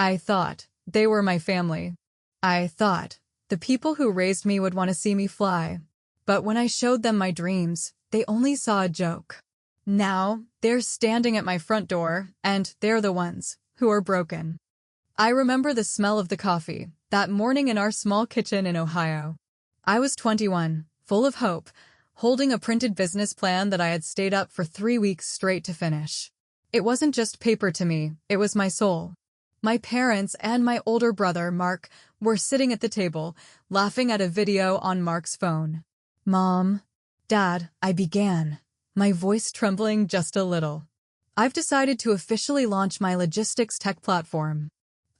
I thought they were my family. I thought the people who raised me would want to see me fly. But when I showed them my dreams, they only saw a joke. Now, they're standing at my front door, and they're the ones who are broken. I remember the smell of the coffee that morning in our small kitchen in Ohio. I was 21, full of hope, holding a printed business plan that I had stayed up for 3 weeks straight to finish. It wasn't just paper to me, it was my soul. My parents and my older brother, Mark, were sitting at the table, laughing at a video on Mark's phone. "Mom, Dad," I began, my voice trembling just a little. "I've decided to officially launch my logistics tech platform.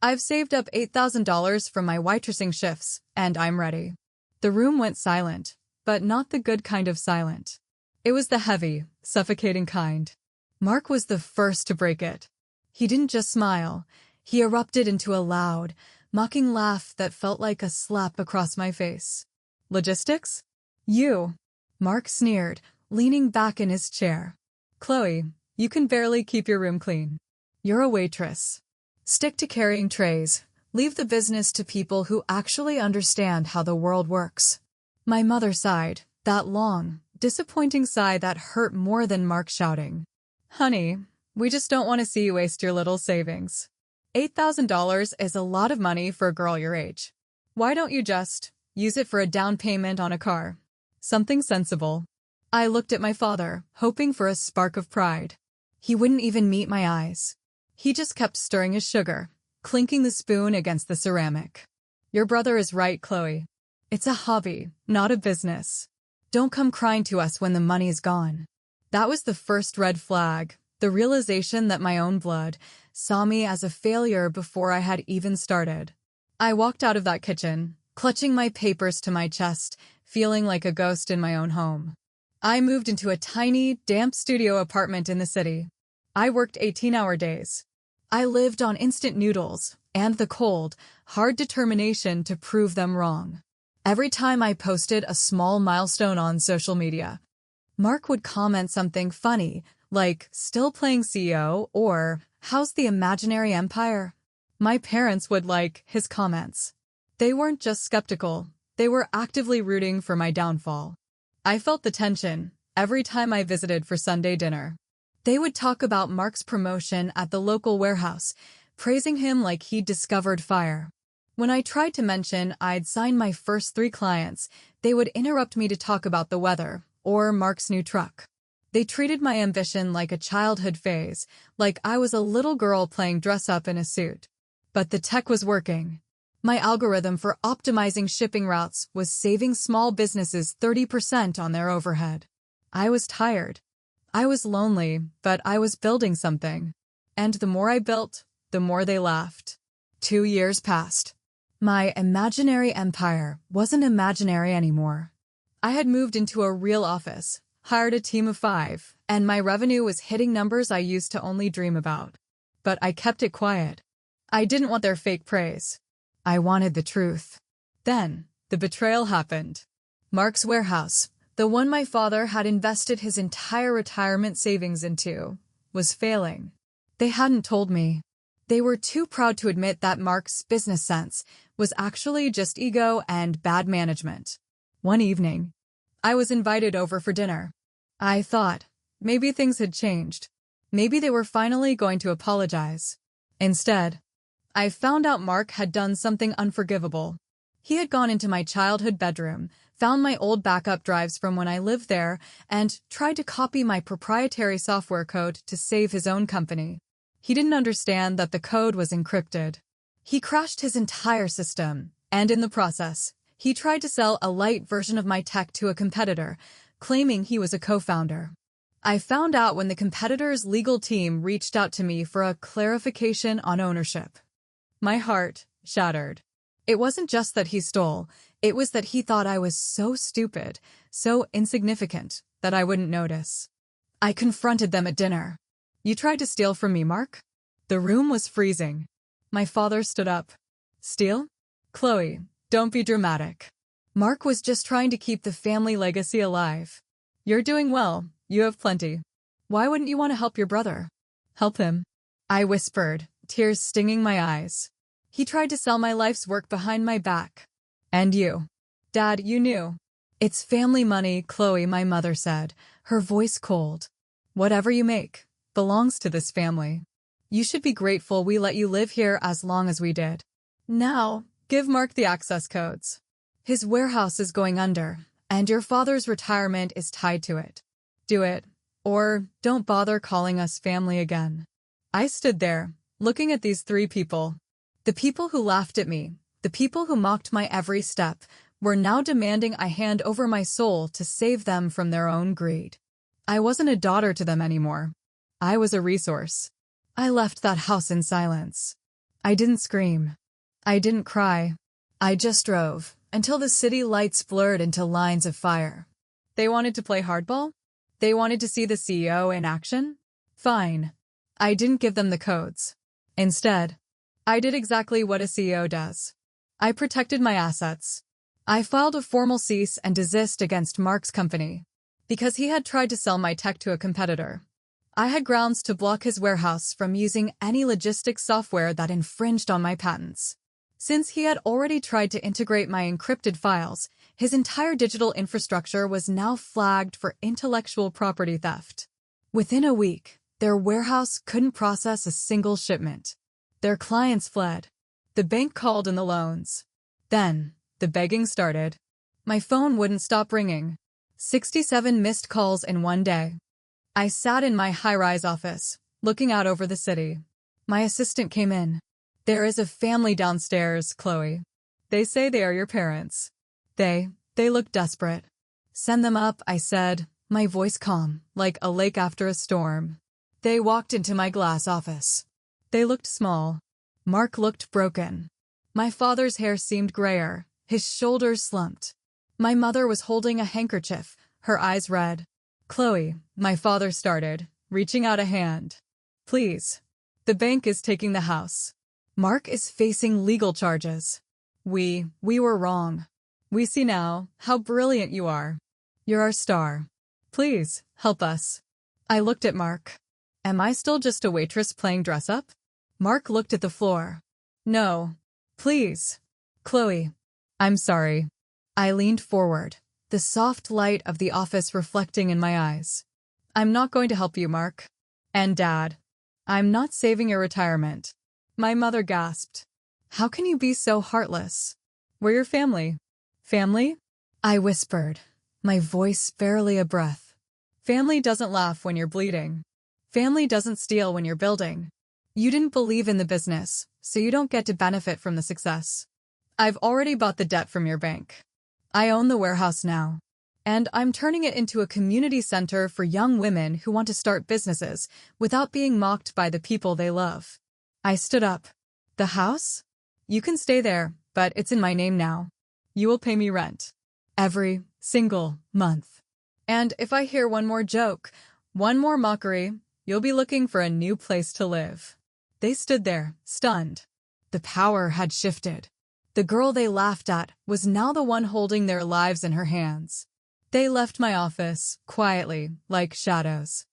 I've saved up $8,000 from my waitressing shifts, and I'm ready." The room went silent, but not the good kind of silent. It was the heavy, suffocating kind. Mark was the first to break it. He didn't just smile. He erupted into a loud, mocking laugh that felt like a slap across my face. "Logistics? You?" Mark sneered, leaning back in his chair. "Chloe, you can barely keep your room clean. You're a waitress. Stick to carrying trays. Leave the business to people who actually understand how the world works." My mother sighed, that long, disappointing sigh that hurt more than Mark shouting. "Honey, we just don't want to see you waste your little savings. $8,000 is a lot of money for a girl your age. Why don't you just use it for a down payment on a car? Something sensible." I looked at my father, hoping for a spark of pride. He wouldn't even meet my eyes. He just kept stirring his sugar, clinking the spoon against the ceramic. "Your brother is right, Chloe. It's a hobby, not a business. Don't come crying to us when the money is gone." That was the first red flag, the realization that my own blood saw me as a failure before I had even started. I walked out of that kitchen, clutching my papers to my chest, feeling like a ghost in my own home. I moved into a tiny, damp studio apartment in the city. I worked 18-hour days. I lived on instant noodles and the cold, hard determination to prove them wrong. Every time I posted a small milestone on social media, Mark would comment something funny, like, "Still playing CEO," or, "How's the imaginary empire?" My parents would like his comments. They weren't just skeptical, they were actively rooting for my downfall. I felt the tension every time I visited for Sunday dinner. They would talk about Mark's promotion at the local warehouse, praising him like he'd discovered fire. When I tried to mention I'd signed my first 3 clients, they would interrupt me to talk about the weather or Mark's new truck. They treated my ambition like a childhood phase, like I was a little girl playing dress-up in a suit. But the tech was working. My algorithm for optimizing shipping routes was saving small businesses 30% on their overhead. I was tired. I was lonely, but I was building something. And the more I built, the more they laughed. 2 years passed. My imaginary empire wasn't imaginary anymore. I had moved into a real office, hired a team of 5, and my revenue was hitting numbers I used to only dream about. But I kept it quiet. I didn't want their fake praise. I wanted the truth. Then, the betrayal happened. Mark's warehouse, the one my father had invested his entire retirement savings into, was failing. They hadn't told me. They were too proud to admit that Mark's business sense was actually just ego and bad management. One evening, I was invited over for dinner. I thought, maybe things had changed. Maybe they were finally going to apologize. Instead, I found out Mark had done something unforgivable. He had gone into my childhood bedroom, found my old backup drives from when I lived there, and tried to copy my proprietary software code to save his own company. He didn't understand that the code was encrypted. He crashed his entire system, and in the process, he tried to sell a light version of my tech to a competitor, claiming he was a co-founder. I found out when the competitor's legal team reached out to me for a clarification on ownership. My heart shattered. It wasn't just that he stole, it was that he thought I was so stupid, so insignificant, that I wouldn't notice. I confronted them at dinner. "You tried to steal from me, Mark?" The room was freezing. My father stood up. "Steal? Chloe, don't be dramatic. Mark was just trying to keep the family legacy alive. You're doing well, you have plenty. Why wouldn't you want to help your brother?" "Help him?" I whispered, tears stinging my eyes. He tried to sell my life's work behind my back. And you. Dad, you knew. It's family money, Chloe, my mother said, her voice cold. Whatever you make belongs to this family. You should be grateful we let you live here as long as we did. Now, give Mark the access codes. His warehouse is going under, and your father's retirement is tied to it. Do it, or don't bother calling us family again. I stood there, looking at these three people. The people who laughed at me, the people who mocked my every step, were now demanding I hand over my soul to save them from their own greed. I wasn't a daughter to them anymore. I was a resource. I left that house in silence. I didn't scream. I didn't cry. I just drove, until the city lights blurred into lines of fire. They wanted to play hardball? They wanted to see the CEO in action? Fine. I didn't give them the codes. Instead, I did exactly what a CEO does. I protected my assets. I filed a formal cease and desist against Mark's company, because he had tried to sell my tech to a competitor. I had grounds to block his warehouse from using any logistics software that infringed on my patents. Since he had already tried to integrate my encrypted files, his entire digital infrastructure was now flagged for intellectual property theft. Within a week, their warehouse couldn't process a single shipment. Their clients fled. The bank called in the loans. Then, the begging started. My phone wouldn't stop ringing. 67 missed calls in one day. I sat in my high-rise office, looking out over the city. My assistant came in. There is a family downstairs, Chloe. They say they are your parents. They look desperate. Send them up, I said, my voice calm, like a lake after a storm. They walked into my glass office. They looked small. Mark looked broken. My father's hair seemed grayer, his shoulders slumped. My mother was holding a handkerchief, her eyes red. Chloe, my father started, reaching out a hand. Please. The bank is taking the house. Mark is facing legal charges. We were wrong. We see now how brilliant you are. You're our star. Please, help us. I looked at Mark. Am I still just a waitress playing dress-up? Mark looked at the floor. No. Please. Chloe. I'm sorry. I leaned forward, the soft light of the office reflecting in my eyes. I'm not going to help you, Mark. And Dad. I'm not saving your retirement. My mother gasped. How can you be so heartless? We're your family. Family? I whispered, my voice barely a breath. Family doesn't laugh when you're bleeding. Family doesn't steal when you're building. You didn't believe in the business, so you don't get to benefit from the success. I've already bought the debt from your bank. I own the warehouse now. And I'm turning it into a community center for young women who want to start businesses without being mocked by the people they love. I stood up. The house? You can stay there, but it's in my name now. You will pay me rent. Every single month. And if I hear one more joke, one more mockery, you'll be looking for a new place to live. They stood there, stunned. The power had shifted. The girl they laughed at was now the one holding their lives in her hands. They left my office, quietly, like shadows.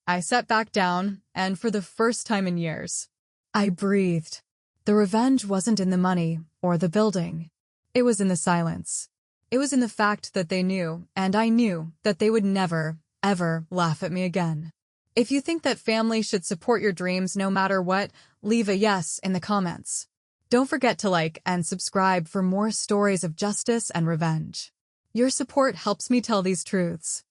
I sat back down, and for the first time in years, I breathed. The revenge wasn't in the money or the building. It was in the silence. It was in the fact that they knew, and I knew, that they would never, ever laugh at me again. If you think that family should support your dreams no matter what, leave a yes in the comments. Don't forget to like and subscribe for more stories of justice and revenge. Your support helps me tell these truths.